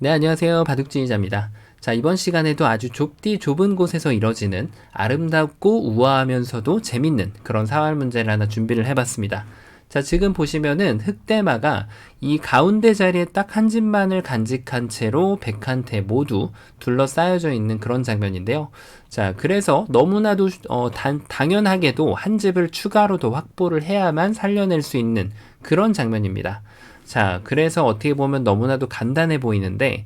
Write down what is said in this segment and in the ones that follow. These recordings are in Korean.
네, 안녕하세요. 바둑진이자입니다. 자, 이번 시간에도 아주 좁디 좁은 곳에서 이뤄지는 아름답고 우아하면서도 재밌는 그런 사활 문제를 하나 준비를 해봤습니다. 자, 지금 보시면은 흑대마가 이 가운데 자리에 딱 한 집만을 간직한 채로 100한테 모두 둘러싸여져 있는 그런 장면인데요. 자, 그래서 너무나도 당연하게도 한 집을 추가로 더 확보를 해야만 살려낼 수 있는 그런 장면입니다. 자, 그래서 어떻게 보면 너무나도 간단해 보이는데,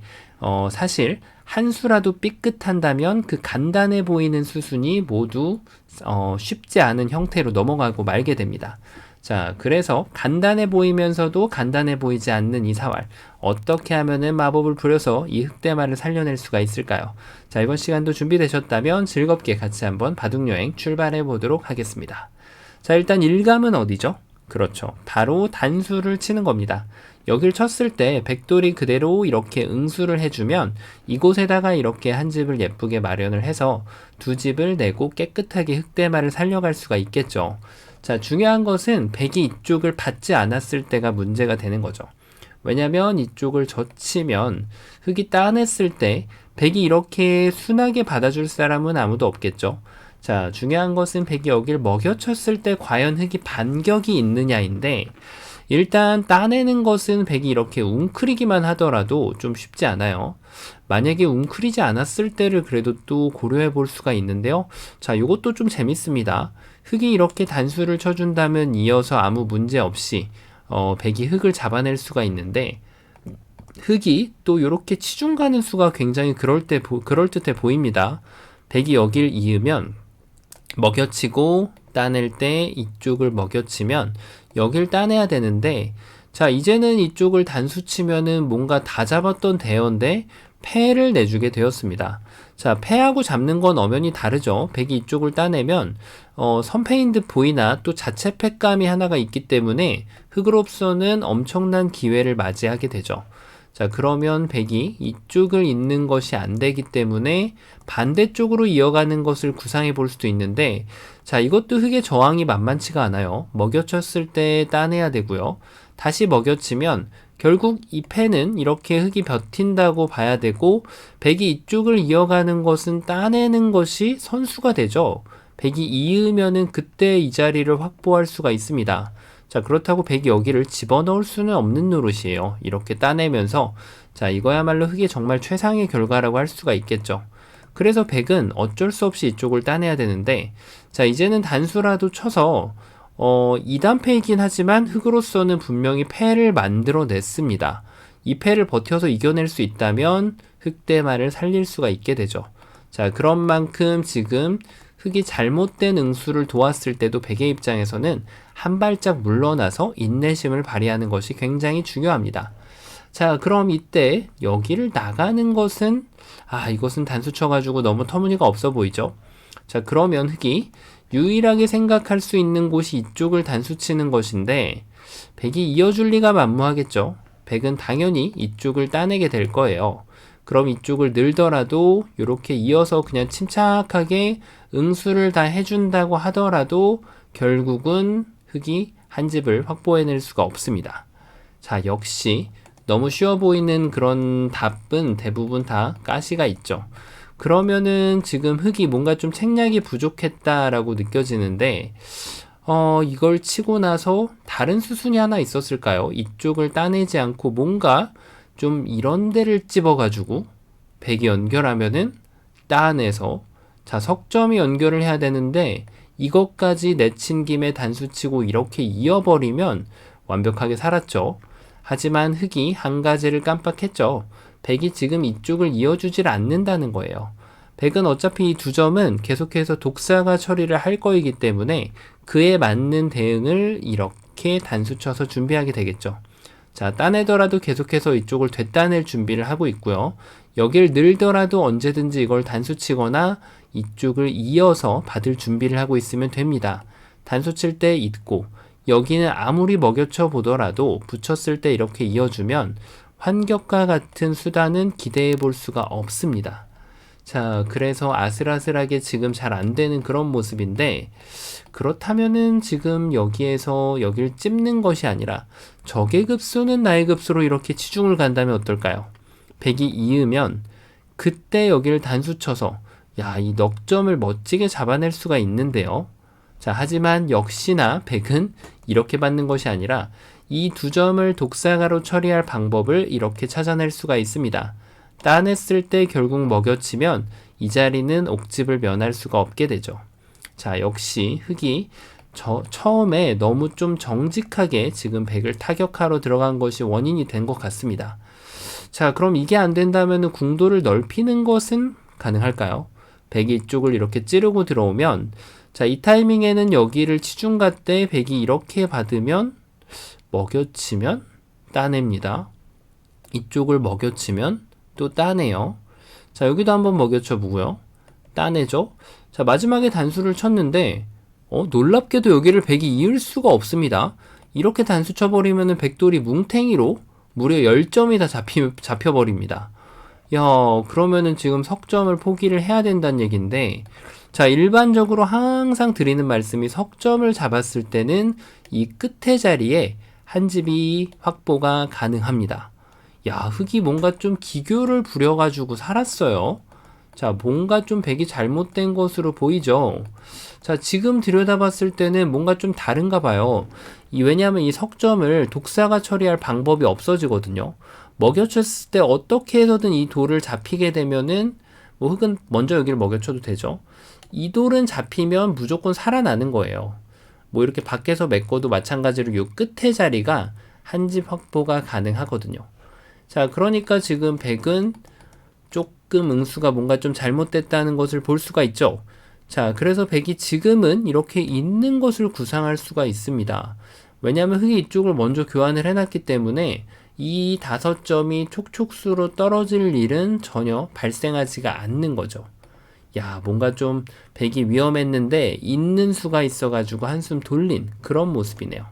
사실 한 수라도 삐끗한다면 그 간단해 보이는 수순이 모두 쉽지 않은 형태로 넘어가고 말게 됩니다. 자, 그래서 간단해 보이면서도 간단해 보이지 않는 이 사활, 어떻게 하면은 마법을 부려서 이 흑대마를 살려낼 수가 있을까요? 자, 이번 시간도 준비되셨다면 즐겁게 같이 한번 바둑여행 출발해 보도록 하겠습니다. 자, 일단 일감은 어디죠? 그렇죠. 바로 단수를 치는 겁니다. 여길 쳤을 때 백돌이 그대로 이렇게 응수를 해주면 이곳에다가 이렇게 한 집을 예쁘게 마련을 해서 두 집을 내고 깨끗하게 흑대마를 살려갈 수가 있겠죠. 자, 중요한 것은 백이 이쪽을 받지 않았을 때가 문제가 되는 거죠. 왜냐면 이쪽을 젖히면 흑이 따냈을 때 백이 이렇게 순하게 받아줄 사람은 아무도 없겠죠. 자, 중요한 것은 백이 여길 먹여쳤을 때 과연 흑이 반격이 있느냐인데, 일단 따내는 것은 백이 이렇게 웅크리기만 하더라도 좀 쉽지 않아요. 만약에 웅크리지 않았을 때를 그래도 또 고려해 볼 수가 있는데요. 자, 이것도 좀 재밌습니다. 흑이 이렇게 단수를 쳐준다면 이어서 아무 문제 없이 백이 흑을 잡아낼 수가 있는데, 흑이 또 이렇게 치중 가는 수가 굉장히 그럴듯해 보입니다. 백이 여길 이으면 먹여치고 따낼 때 이쪽을 먹여치면 여길 따내야 되는데, 자, 이제는 이쪽을 단수 치면은 뭔가 다 잡았던 대어인데 패를 내주게 되었습니다. 자, 패하고 잡는 건 엄연히 다르죠. 백이 이쪽을 따내면 선패인 듯 보이나 또 자체 패감이 하나가 있기 때문에 흑으로서는 엄청난 기회를 맞이하게 되죠. 자, 그러면 백이 이쪽을 잇는 것이 안 되기 때문에 반대쪽으로 이어가는 것을 구상해 볼 수도 있는데, 자, 이것도 흑의 저항이 만만치가 않아요. 먹여쳤을 때 따내야 되고요. 다시 먹여치면 결국 이 패는 이렇게 흑이 버틴다고 봐야 되고, 백이 이쪽을 이어가는 것은 따내는 것이 선수가 되죠. 백이 이으면은 그때 이 자리를 확보할 수가 있습니다. 자, 그렇다고 백이 여기를 집어넣을 수는 없는 노릇이에요. 이렇게 따내면서, 자, 이거야말로 흑의 정말 최상의 결과라고 할 수가 있겠죠. 그래서 백은 어쩔 수 없이 이쪽을 따내야 되는데, 자, 이제는 단수라도 쳐서 2단패이긴 하지만 흑으로서는 분명히 패를 만들어냈습니다. 이 패를 버텨서 이겨낼 수 있다면 흑대마를 살릴 수가 있게 되죠. 자, 그런 만큼 지금 흑이 잘못된 응수를 도왔을 때도 백의 입장에서는 한 발짝 물러나서 인내심을 발휘하는 것이 굉장히 중요합니다. 자, 그럼 이때 여기를 나가는 것은, 이것은 단수 쳐가지고 너무 터무니가 없어 보이죠? 자, 그러면 흑이 유일하게 생각할 수 있는 곳이 이쪽을 단수 치는 것인데, 백이 이어줄 리가 만무하겠죠? 백은 당연히 이쪽을 따내게 될 거예요. 그럼 이쪽을 늘더라도 이렇게 이어서 그냥 침착하게 응수를 다 해준다고 하더라도 결국은 흑이 한 집을 확보해낼 수가 없습니다. 자, 역시 너무 쉬워 보이는 그런 답은 대부분 다 가시가 있죠. 그러면은 지금 흑이 뭔가 좀 책략이 부족했다라고 느껴지는데, 이걸 치고 나서 다른 수순이 하나 있었을까요? 이쪽을 따내지 않고 뭔가 좀 이런 데를 찝어가지고 백이 연결하면은 따내서, 자, 석점이 연결을 해야 되는데 이것까지 내친 김에 단수치고 이렇게 이어버리면 완벽하게 살았죠. 하지만 흑이 한 가지를 깜빡했죠. 백이 지금 이쪽을 이어주질 않는다는 거예요. 백은 어차피 이 두 점은 계속해서 독사가 처리를 할 거이기 때문에 그에 맞는 대응을 이렇게 단수 쳐서 준비하게 되겠죠. 자, 따내더라도 계속해서 이쪽을 되따낼 준비를 하고 있고요. 여길 늘더라도 언제든지 이걸 단수 치거나 이쪽을 이어서 받을 준비를 하고 있으면 됩니다. 단수 칠 때 있고, 여기는 아무리 먹여쳐 보더라도 붙였을 때 이렇게 이어주면 환격과 같은 수단은 기대해 볼 수가 없습니다. 자, 그래서 아슬아슬하게 지금 잘 안 되는 그런 모습인데, 그렇다면은 지금 여기에서 여길 찝는 것이 아니라 적의 급수는 나의 급수로 이렇게 치중을 간다면 어떨까요? 백이 이으면 그때 여기를 단수 쳐서 이 넉점을 멋지게 잡아낼 수가 있는데요. 자, 하지만 역시나 백은 이렇게 받는 것이 아니라 이 두 점을 독사가로 처리할 방법을 이렇게 찾아낼 수가 있습니다. 따냈을 때 결국 먹여치면 이 자리는 옥집을 면할 수가 없게 되죠. 자, 역시 흑이 처음에 너무 좀 정직하게 지금 백을 타격하러 들어간 것이 원인이 된 것 같습니다. 자, 그럼 이게 안 된다면 궁도를 넓히는 것은 가능할까요? 백이 이쪽을 이렇게 찌르고 들어오면, 자, 이 타이밍에는 여기를 치중가 때 백이 이렇게 받으면 먹여치면 따냅니다. 이쪽을 먹여치면 또 따내요. 자, 여기도 한번 먹여쳐 보고요. 따내죠. 자, 마지막에 단수를 쳤는데 놀랍게도 여기를 백이 이을 수가 없습니다. 이렇게 단수 쳐버리면 백돌이 뭉탱이로 무려 10점이 다 잡혀버립니다. 그러면은 지금 석점을 포기를 해야 된다는 얘기인데, 자, 일반적으로 항상 드리는 말씀이 석점을 잡았을 때는 이 끝에 자리에 한 집이 확보가 가능합니다. 흑이 뭔가 좀 기교를 부려가지고 살았어요. 자, 뭔가 좀 백이 잘못된 것으로 보이죠. 자, 지금 들여다봤을 때는 뭔가 좀 다른가 봐요. 왜냐하면 이 석점을 독사가 처리할 방법이 없어지거든요. 먹여쳤을 때 어떻게 해서든 이 돌을 잡히게 되면은 흑은 먼저 여기를 먹여쳐도 되죠. 이 돌은 잡히면 무조건 살아나는 거예요. 이렇게 밖에서 메꿔도 마찬가지로 이 끝에 자리가 한 집 확보가 가능하거든요. 자, 그러니까 지금 백은 조금 응수가 뭔가 좀 잘못됐다는 것을 볼 수가 있죠. 자, 그래서 백이 지금은 이렇게 있는 것을 구상할 수가 있습니다. 왜냐하면 흑이 이쪽을 먼저 교환을 해놨기 때문에 이 5점이 촉촉수로 떨어질 일은 전혀 발생하지가 않는 거죠. 뭔가 좀 백이 위험했는데 있는 수가 있어가지고 한숨 돌린 그런 모습이네요.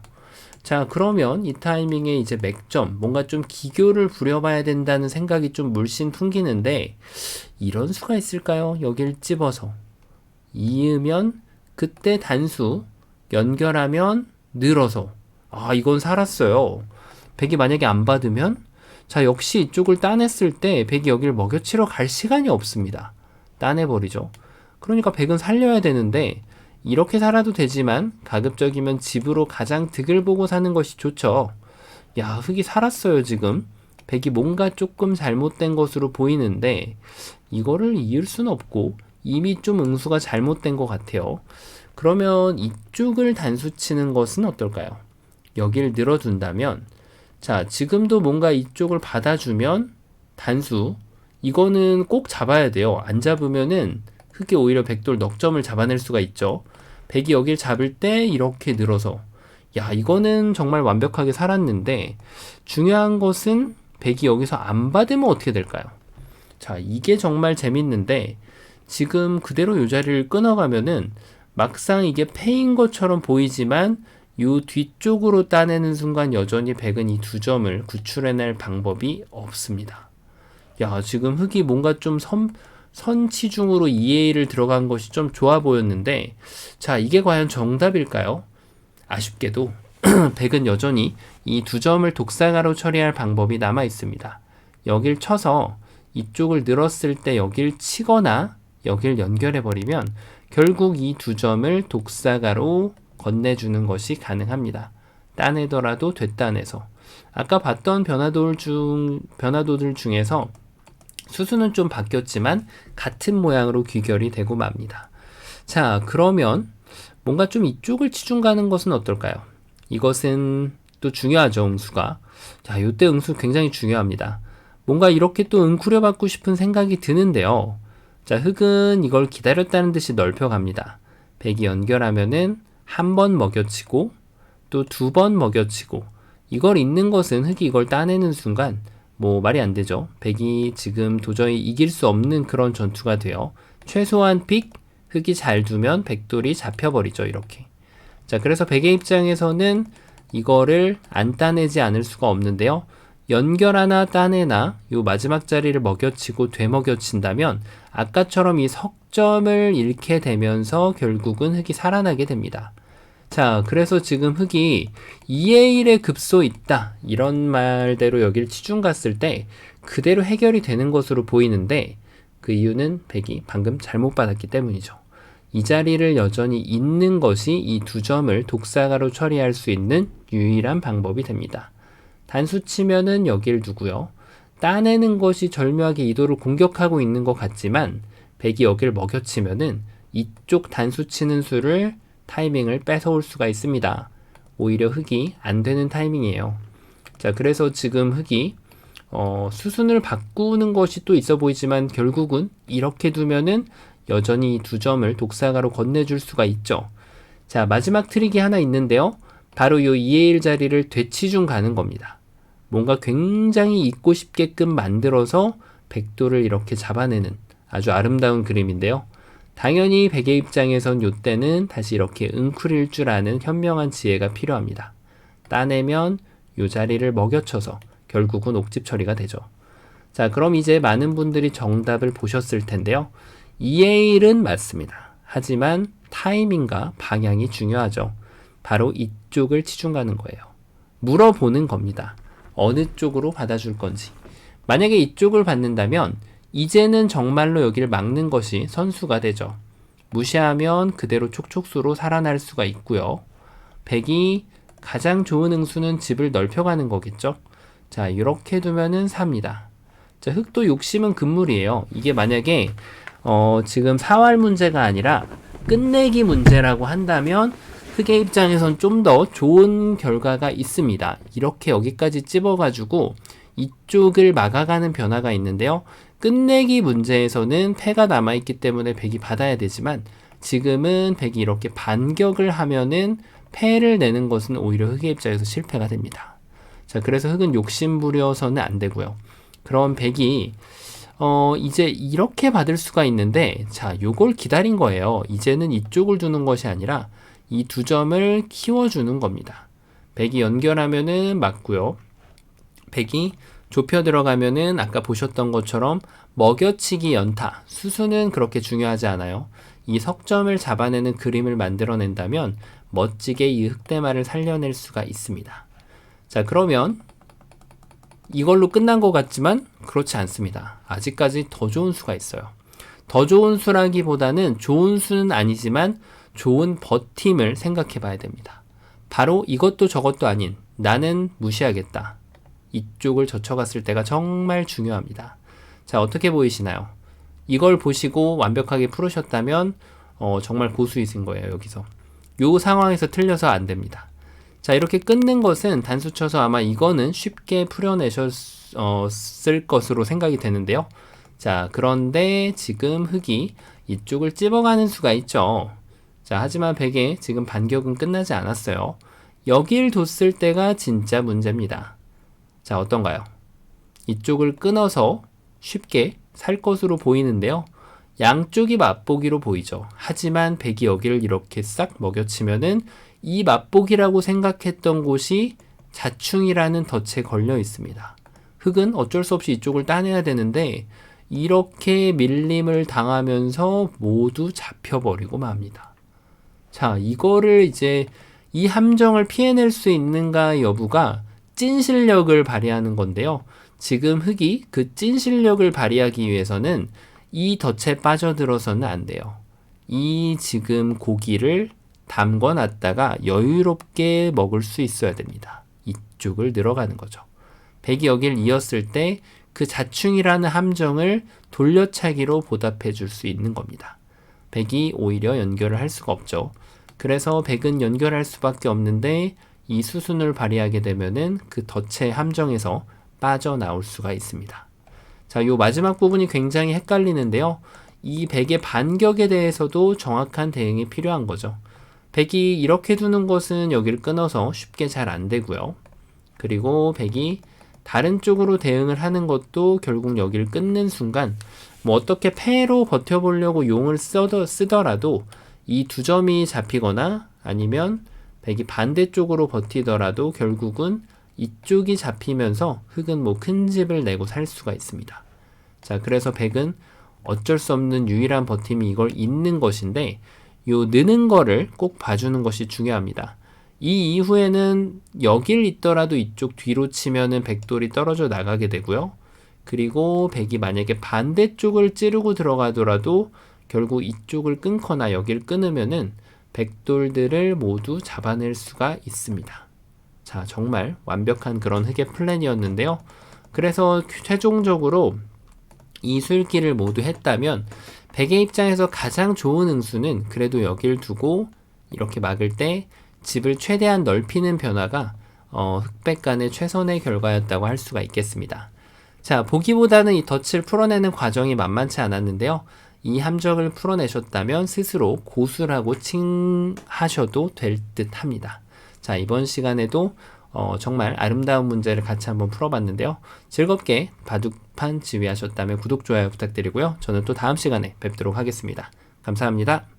자, 그러면 이 타이밍에 이제 맥점, 뭔가 좀 기교를 부려봐야 된다는 생각이 좀 물씬 풍기는데, 이런 수가 있을까요? 여길 찝어서 이으면 그때 단수, 연결하면 늘어서, 이건 살았어요. 백이 만약에 안 받으면, 자, 역시 이쪽을 따냈을 때 백이 여기를 먹여치러 갈 시간이 없습니다. 따내버리죠. 그러니까 백은 살려야 되는데, 이렇게 살아도 되지만 가급적이면 집으로 가장 득을 보고 사는 것이 좋죠. 흑이 살았어요. 지금 백이 뭔가 조금 잘못된 것으로 보이는데 이거를 이을 수는 없고 이미 좀 응수가 잘못된 것 같아요. 그러면 이쪽을 단수 치는 것은 어떨까요? 여기를 늘어둔다면, 자, 지금도 뭔가 이쪽을 받아주면 단수, 이거는 꼭 잡아야 돼요. 안 잡으면은 흑이 오히려 백돌 넉점을 잡아낼 수가 있죠. 백이 여길 잡을 때 이렇게 늘어서, 이거는 정말 완벽하게 살았는데 중요한 것은 백이 여기서 안 받으면 어떻게 될까요? 자, 이게 정말 재밌는데 지금 그대로 이 자리를 끊어가면은 막상 이게 패인 것처럼 보이지만 이 뒤쪽으로 따내는 순간 여전히 백은 이 2점을 구출해낼 방법이 없습니다. 지금 흑이 뭔가 좀 선치중으로 2A를 들어간 것이 좀 좋아 보였는데, 자, 이게 과연 정답일까요? 아쉽게도 백은 여전히 이 2점을 독사가로 처리할 방법이 남아 있습니다. 여길 쳐서 이쪽을 늘었을 때 여길 치거나 여길 연결해 버리면 결국 이 2점을 독사가로 건네주는 것이 가능합니다. 따내더라도 되따내서. 아까 봤던 변화도들 중에서 수수는 좀 바뀌었지만 같은 모양으로 귀결이 되고 맙니다. 자, 그러면 뭔가 좀 이쪽을 치중 가는 것은 어떨까요? 이것은 또 중요하죠, 응수가. 자, 요때 응수 굉장히 중요합니다. 뭔가 이렇게 또 응쿠려 받고 싶은 생각이 드는데요. 자, 흑은 이걸 기다렸다는 듯이 넓혀갑니다. 백이 연결하면은 한 번 먹여치고 또 2번 먹여치고, 이걸 잇는 것은 흑이 이걸 따내는 순간 말이 안 되죠. 백이 지금 도저히 이길 수 없는 그런 전투가 돼요. 최소한 픽, 흑이 잘 두면 백돌이 잡혀버리죠. 이렇게. 자, 그래서 백의 입장에서는 이거를 안 따내지 않을 수가 없는데요. 연결하나 따내나 요 마지막 자리를 먹여치고 되먹여친다면 아까처럼 이 석점을 잃게 되면서 결국은 흑이 살아나게 됩니다. 자, 그래서 지금 흙이 2의 1의 급소 있다. 이런 말대로 여기를 치중 갔을 때 그대로 해결이 되는 것으로 보이는데 그 이유는 백이 방금 잘못 받았기 때문이죠. 이 자리를 여전히 있는 것이 이 두 점을 독사가로 처리할 수 있는 유일한 방법이 됩니다. 단수 치면은 여길 두고요. 따내는 것이 절묘하게 이도를 공격하고 있는 것 같지만 백이 여길 먹여치면은 이쪽 단수 치는 수를 타이밍을 뺏어올 수가 있습니다. 오히려 흙이 안 되는 타이밍이에요. 자, 그래서 지금 흙이 수순을 바꾸는 것이 또 있어 보이지만 결국은 이렇게 두면은 여전히 두 점을 독사가로 건네줄 수가 있죠. 자, 마지막 트릭이 하나 있는데요. 바로 이 2의 1 자리를 되치중 가는 겁니다. 뭔가 굉장히 잊고 싶게끔 만들어서 백도를 이렇게 잡아내는 아주 아름다운 그림인데요. 당연히 백의 입장에선 이때는 다시 이렇게 웅크릴 줄 아는 현명한 지혜가 필요합니다. 따내면 이 자리를 먹여쳐서 결국은 옥집 처리가 되죠. 자, 그럼 이제 많은 분들이 정답을 보셨을 텐데요. 2의 1은 맞습니다. 하지만 타이밍과 방향이 중요하죠. 바로 이쪽을 치중 가는 거예요. 물어보는 겁니다. 어느 쪽으로 받아줄 건지. 만약에 이쪽을 받는다면 이제는 정말로 여기를 막는 것이 선수가 되죠. 무시하면 그대로 촉촉수로 살아날 수가 있고요. 백이 가장 좋은 응수는 집을 넓혀가는 거겠죠. 자, 이렇게 두면은 삽니다. 자, 흙도 욕심은 금물이에요. 이게 만약에 지금 사활 문제가 아니라 끝내기 문제라고 한다면 흙의 입장에선 좀 더 좋은 결과가 있습니다. 이렇게 여기까지 찝어가지고 이쪽을 막아가는 변화가 있는데요. 끝내기 문제에서는 패가 남아있기 때문에 백이 받아야 되지만 지금은 백이 이렇게 반격을 하면은 패를 내는 것은 오히려 흙의 입장에서 실패가 됩니다. 자, 그래서 흙은 욕심 부려서는 안 되고요. 그럼 백이 이제 이렇게 받을 수가 있는데 자, 요걸 기다린 거예요. 이제는 이쪽을 두는 것이 아니라 이 두 점을 키워주는 겁니다. 백이 연결하면은 맞고요. 백이 좁혀 들어가면은 아까 보셨던 것처럼 먹여치기 연타, 수수는 그렇게 중요하지 않아요. 이 석점을 잡아내는 그림을 만들어낸다면 멋지게 이 흑대마를 살려낼 수가 있습니다. 자, 그러면 이걸로 끝난 것 같지만 그렇지 않습니다. 아직까지 더 좋은 수가 있어요. 더 좋은 수라기보다는 좋은 수는 아니지만 좋은 버팀을 생각해 봐야 됩니다. 바로 이것도 저것도 아닌 나는 무시하겠다. 이쪽을 젖혀갔을 때가 정말 중요합니다. 자, 어떻게 보이시나요? 이걸 보시고 완벽하게 풀으셨다면 정말 고수이신 거예요. 여기서 요 상황에서 틀려서 안 됩니다. 자, 이렇게 끊는 것은 단수 쳐서 아마 이거는 쉽게 풀어내셨을 것으로 생각이 되는데요. 자, 그런데 지금 흙이 이쪽을 찝어가는 수가 있죠. 자, 하지만 백의 지금 반격은 끝나지 않았어요. 여길 뒀을 때가 진짜 문제입니다. 자, 어떤가요? 이쪽을 끊어서 쉽게 살 것으로 보이는데요. 양쪽이 맛보기로 보이죠. 하지만 백이 여기를 이렇게 싹 먹여치면은 이 맛보기라고 생각했던 곳이 자충이라는 덫에 걸려 있습니다. 흙은 어쩔 수 없이 이쪽을 따내야 되는데 이렇게 밀림을 당하면서 모두 잡혀버리고 맙니다. 자, 이거를 이제 이 함정을 피해낼 수 있는가 여부가 찐 실력을 발휘하는 건데요. 지금 흙이 그 찐 실력을 발휘하기 위해서는 이 덫에 빠져들어서는 안 돼요. 이 지금 고기를 담궈놨다가 여유롭게 먹을 수 있어야 됩니다. 이쪽을 늘어가는 거죠. 백이 여길 이었을 때 그 자충이라는 함정을 돌려차기로 보답해 줄 수 있는 겁니다. 백이 오히려 연결을 할 수가 없죠. 그래서 백은 연결할 수밖에 없는데 이 수순을 발휘하게 되면은 그 덫의 함정에서 빠져나올 수가 있습니다. 자, 요 마지막 부분이 굉장히 헷갈리는데요. 이 백의 반격에 대해서도 정확한 대응이 필요한 거죠. 백이 이렇게 두는 것은 여기를 끊어서 쉽게 잘 안 되고요. 그리고 백이 다른 쪽으로 대응을 하는 것도 결국 여기를 끊는 순간 뭐 어떻게 패로 버텨보려고 용을 쓰더라도 이 두 점이 잡히거나 아니면 백이 반대쪽으로 버티더라도 결국은 이쪽이 잡히면서 흙은 뭐 큰 집을 내고 살 수가 있습니다. 자, 그래서 백은 어쩔 수 없는 유일한 버팀이 이걸 잇는 것인데 요 느는 거를 꼭 봐주는 것이 중요합니다. 이 이후에는 여길 있더라도 이쪽 뒤로 치면은 백돌이 떨어져 나가게 되고요. 그리고 백이 만약에 반대쪽을 찌르고 들어가더라도 결국 이쪽을 끊거나 여길 끊으면은 백돌들을 모두 잡아낼 수가 있습니다. 자, 정말 완벽한 그런 흑의 플랜이었는데요. 그래서 최종적으로 이 술기를 모두 했다면 백의 입장에서 가장 좋은 응수는 그래도 여길 두고 이렇게 막을 때 집을 최대한 넓히는 변화가 흑백 간의 최선의 결과였다고 할 수가 있겠습니다. 자, 보기보다는 이 덫을 풀어내는 과정이 만만치 않았는데요. 이 함정을 풀어내셨다면 스스로 고수라고 칭하셔도 될 듯 합니다. 자, 이번 시간에도 정말 아름다운 문제를 같이 한번 풀어봤는데요. 즐겁게 바둑판 지휘하셨다면 구독, 좋아요 부탁드리고요. 저는 또 다음 시간에 뵙도록 하겠습니다. 감사합니다.